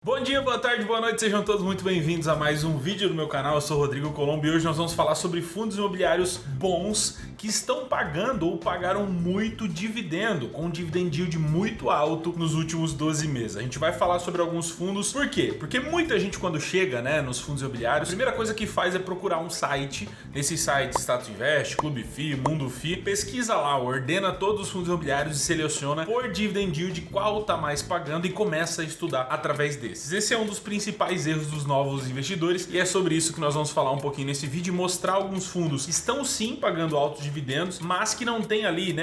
Bom dia, boa tarde, boa noite, sejam todos muito bem-vindos a mais um vídeo do meu canal. Eu sou o Rodrigo Colombo e hoje nós vamos falar sobre fundos imobiliários bons que estão pagando ou pagaram muito dividendo, com um dividend yield muito alto nos últimos 12 meses. A gente vai falar sobre alguns fundos, por quê? Porque muita gente quando chega nos fundos imobiliários, a primeira coisa que faz é procurar um site, nesses sites Status Invest, Clube FI, Mundo FI, pesquisa lá, ordena todos os fundos imobiliários e seleciona por dividend yield qual está mais pagando e começa a estudar através dele. Esse é um dos principais erros dos novos investidores e é sobre isso que nós vamos falar um pouquinho nesse vídeo e mostrar alguns fundos que estão sim pagando altos dividendos, mas que não tem ali,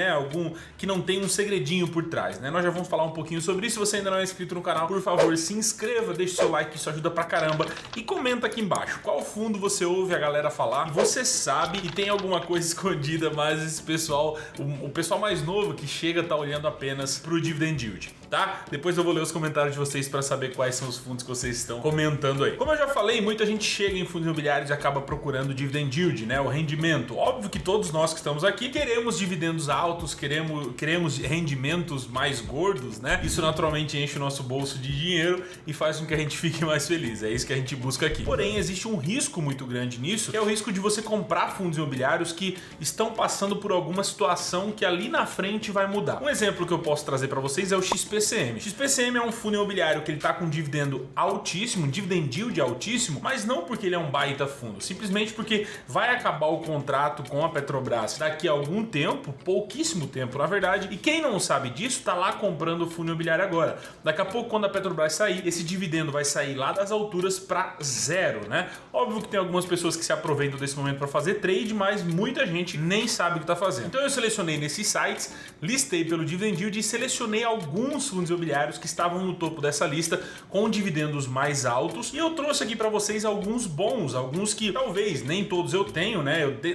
que não tem um segredinho por trás, Nós já vamos falar um pouquinho sobre isso. Se você ainda não é inscrito no canal, por favor, se inscreva, deixe seu like, isso ajuda pra caramba e comenta aqui embaixo qual fundo você ouve a galera falar, você sabe e tem alguma coisa escondida, mas esse pessoal, o pessoal mais novo que chega tá olhando apenas pro dividend yield, tá? Depois eu vou ler os comentários de vocês para saber quais são os fundos que vocês estão comentando aí. Como eu já falei, muita gente chega em fundos imobiliários e acaba procurando dividend yield, o rendimento. Óbvio que todos nós que estamos aqui queremos dividendos altos, queremos rendimentos mais gordos, Isso naturalmente enche o nosso bolso de dinheiro e faz com que a gente fique mais feliz. É isso que a gente busca aqui. Porém, existe um risco muito grande nisso, que é o risco de você comprar fundos imobiliários que estão passando por alguma situação que ali na frente vai mudar. Um exemplo que eu posso trazer para vocês é o XPCM. XPCM é um fundo imobiliário que ele está com um dividendo altíssimo, um dividend yield altíssimo, mas não porque ele é um baita fundo, simplesmente porque vai acabar o contrato com a Petrobras daqui a algum tempo, pouquíssimo tempo na verdade, e quem não sabe disso está lá comprando o fundo imobiliário agora. Daqui a pouco, quando a Petrobras sair, esse dividendo vai sair lá das alturas para zero, Óbvio que tem algumas pessoas que se aproveitam desse momento para fazer trade, mas muita gente nem sabe o que está fazendo. Então eu selecionei nesses sites, listei pelo dividend yield e selecionei alguns fundos imobiliários que estavam no topo dessa lista com dividendos mais altos, e eu trouxe aqui para vocês alguns bons, alguns que talvez nem todos eu tenho,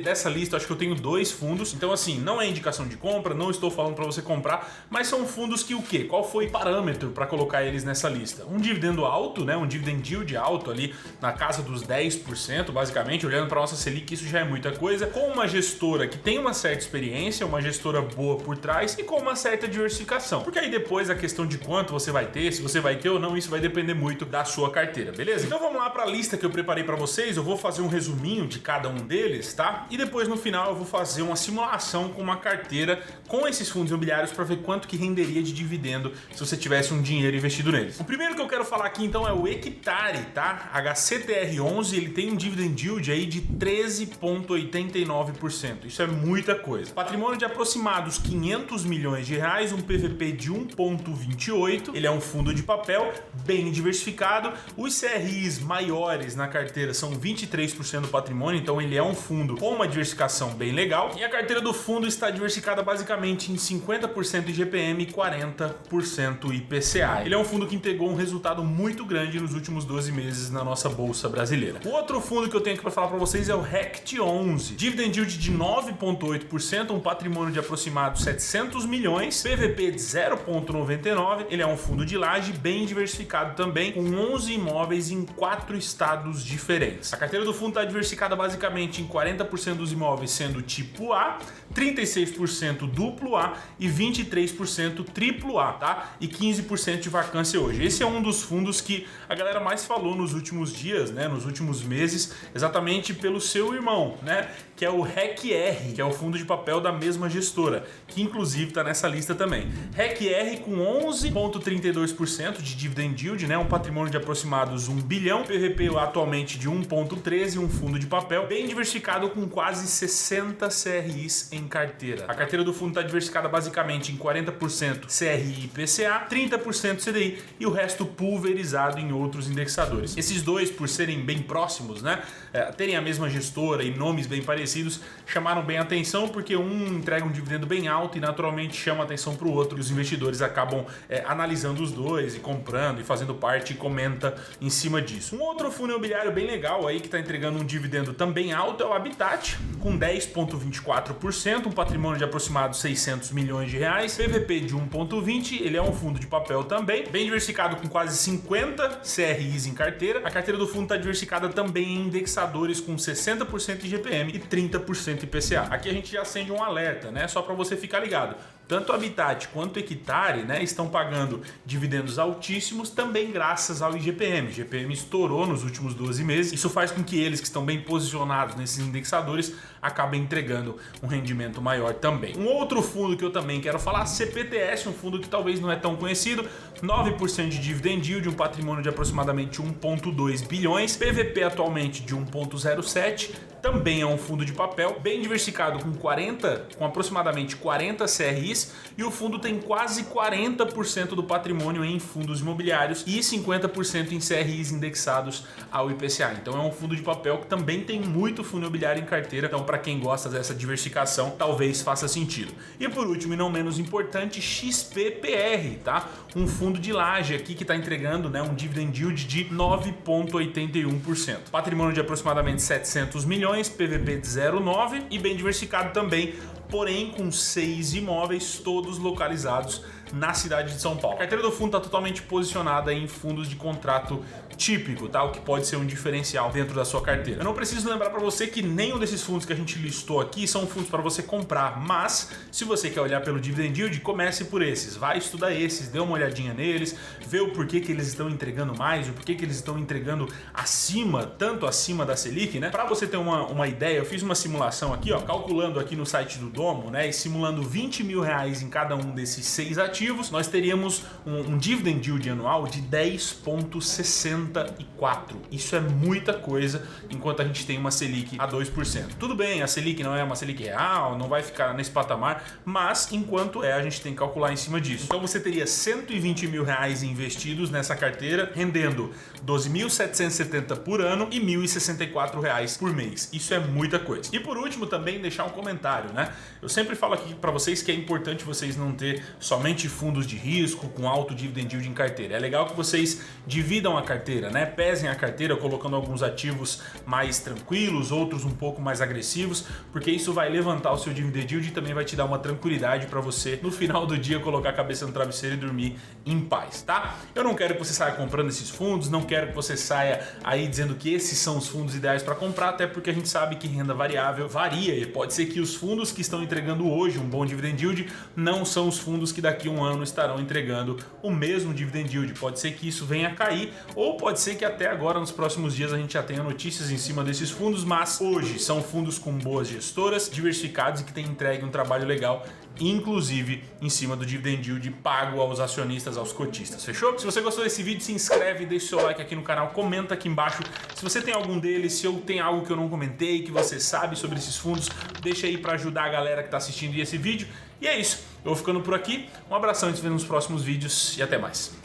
dessa lista acho que eu tenho 2 fundos, então assim, não é indicação de compra, não estou falando para você comprar, mas são fundos que o quê? Qual foi o parâmetro para colocar eles nessa lista? Um dividendo alto, um dividend yield alto ali na casa dos 10%, basicamente, olhando para nossa Selic, isso já é muita coisa, com uma gestora que tem uma certa experiência, uma gestora boa por trás e com uma certa diversificação, porque aí depois a questão de quanto você vai ter, se você vai ter ou não, isso vai depender muito da sua carteira, beleza? Então vamos lá para a lista que eu preparei para vocês. Eu vou fazer um resuminho de cada um deles, tá? E depois no final eu vou fazer uma simulação com uma carteira com esses fundos imobiliários para ver quanto que renderia de dividendo se você tivesse um dinheiro investido neles. O primeiro que eu quero falar aqui então é o Hectare, tá? HCTR11, ele tem um dividend yield aí de 13,89%. Isso é muita coisa. Patrimônio de aproximados 500 milhões de reais, um PVP de 1,28. Ele é um fundo de papel bem diversificado. Os CRIs maiores na carteira são 23% do patrimônio, então ele é um fundo com uma diversificação bem legal. E a carteira do fundo está diversificada basicamente em 50% IGPM e 40% IPCA. Ele é um fundo que entregou um resultado muito grande nos últimos 12 meses na nossa bolsa brasileira. O outro fundo que eu tenho aqui para falar para vocês é o RECT11. Dividend yield de 9,8%, um patrimônio de aproximados 700 milhões, PVP de 0,99. Ele é um fundo de laje bem diversificado também, com 11 imóveis em 4 estados diferentes. A carteira do fundo está diversificada basicamente em 40% dos imóveis sendo tipo A, 36% duplo A e 23% triplo A, tá? E 15% de vacância hoje. Esse é um dos fundos que a galera mais falou nos últimos dias, nos últimos meses, exatamente pelo seu irmão, que é o RECR, que é o fundo de papel da mesma gestora, que inclusive está nessa lista também. RECR com 11,32% de dividend yield, um patrimônio de aproximados 1 bilhão, PVP atualmente de 1,13, um fundo de papel bem diversificado com quase 60 CRIs em carteira. A carteira do fundo está diversificada basicamente em 40% CRI e IPCA, 30% CDI e o resto pulverizado em outros indexadores. Esses dois, por serem bem próximos, terem a mesma gestora e nomes bem parecidos, chamaram bem a atenção porque um entrega um dividendo bem alto e naturalmente chama atenção para o outro, e os investidores acabam analisando os dois e comprando e fazendo parte e comenta em cima disso. Um outro fundo imobiliário bem legal aí que está entregando um dividendo também alto é o Habitat, com 10,24%, um patrimônio de aproximados 600 milhões de reais, PVP de 1,20, ele é um fundo de papel também, bem diversificado com quase 50 CRIs em carteira. A carteira do fundo está diversificada também em indexadores com 60% IGPM e 30% IPCA. Aqui a gente já acende um alerta, só para você ficar ligado. Tanto Habitat quanto Equitare, né, estão pagando dividendos altíssimos também graças ao IGPM. O IGPM estourou nos últimos 12 meses. Isso faz com que eles que estão bem posicionados nesses indexadores acabem entregando um rendimento maior também. Um outro fundo que eu também quero falar, CPTS, um fundo que talvez não é tão conhecido, 9% de dividend yield, um patrimônio de aproximadamente 1,2 bilhões, PVP atualmente de 1,07, também é um fundo de papel, bem diversificado com aproximadamente 40 CRIs, e o fundo tem quase 40% do patrimônio em fundos imobiliários e 50% em CRIs indexados ao IPCA. Então é um fundo de papel que também tem muito fundo imobiliário em carteira, então para quem gosta dessa diversificação, talvez faça sentido. E por último e não menos importante, XPPR, tá? Um fundo de laje aqui que está entregando, né, um dividend yield de 9,81%. Patrimônio de aproximadamente 700 milhões, PVP de 0,9 e bem diversificado também, porém com 6 imóveis, todos localizados na cidade de São Paulo. A carteira do fundo está totalmente posicionada em fundos de contrato típico, tá? O que pode ser um diferencial dentro da sua carteira. Eu não preciso lembrar para você que nenhum desses fundos que a gente listou aqui são fundos para você comprar, mas se você quer olhar pelo dividend yield, comece por esses, vai estudar esses, dê uma olhadinha neles, vê o porquê que eles estão entregando mais, o porquê que eles estão entregando acima, tanto acima da Selic, né? Para você ter uma ideia, eu fiz uma simulação aqui, ó, calculando aqui no site do Domo, né, e simulando 20 mil reais em cada um desses 6 ativos, nós teríamos um dividend yield anual de 10,64. Isso é muita coisa, enquanto a gente tem uma Selic a 2%. Tudo bem, a Selic não é uma Selic real, não vai ficar nesse patamar, mas enquanto a gente tem que calcular em cima disso. Então você teria 120 mil reais investidos nessa carteira, rendendo 12.770 por ano e 1.064 reais por mês. Isso é muita coisa. E por último também deixar um comentário, né? Eu sempre falo aqui para vocês que é importante vocês não ter somente fundos de risco com alto dividend yield em carteira. É legal que vocês dividam a carteira, né? Pesem a carteira colocando alguns ativos mais tranquilos, outros um pouco mais agressivos, porque isso vai levantar o seu dividend yield e também vai te dar uma tranquilidade para você no final do dia colocar a cabeça no travesseiro e dormir em paz, tá? Eu não quero que você saia comprando esses fundos, não quero que você saia aí dizendo que esses são os fundos ideais para comprar, até porque a gente sabe que renda variável varia e pode ser que os fundos que estão entregando hoje um bom dividend yield não são os fundos que daqui a um ano estarão entregando o mesmo dividend yield. Pode ser que isso venha a cair, ou pode ser que até agora, nos próximos dias, a gente já tenha notícias em cima desses fundos, mas hoje são fundos com boas gestoras, diversificados e que têm entregue um trabalho legal, inclusive em cima do dividend yield pago aos acionistas, aos cotistas. Fechou? Se você gostou desse vídeo, se inscreve, deixa o seu like aqui no canal, comenta aqui embaixo se você tem algum deles, se eu tenho algo que eu não comentei, que você sabe sobre esses fundos, deixa aí para ajudar a galera que está assistindo esse vídeo. E é isso, eu vou ficando por aqui, um abração, a gente se vê nos próximos vídeos e até mais.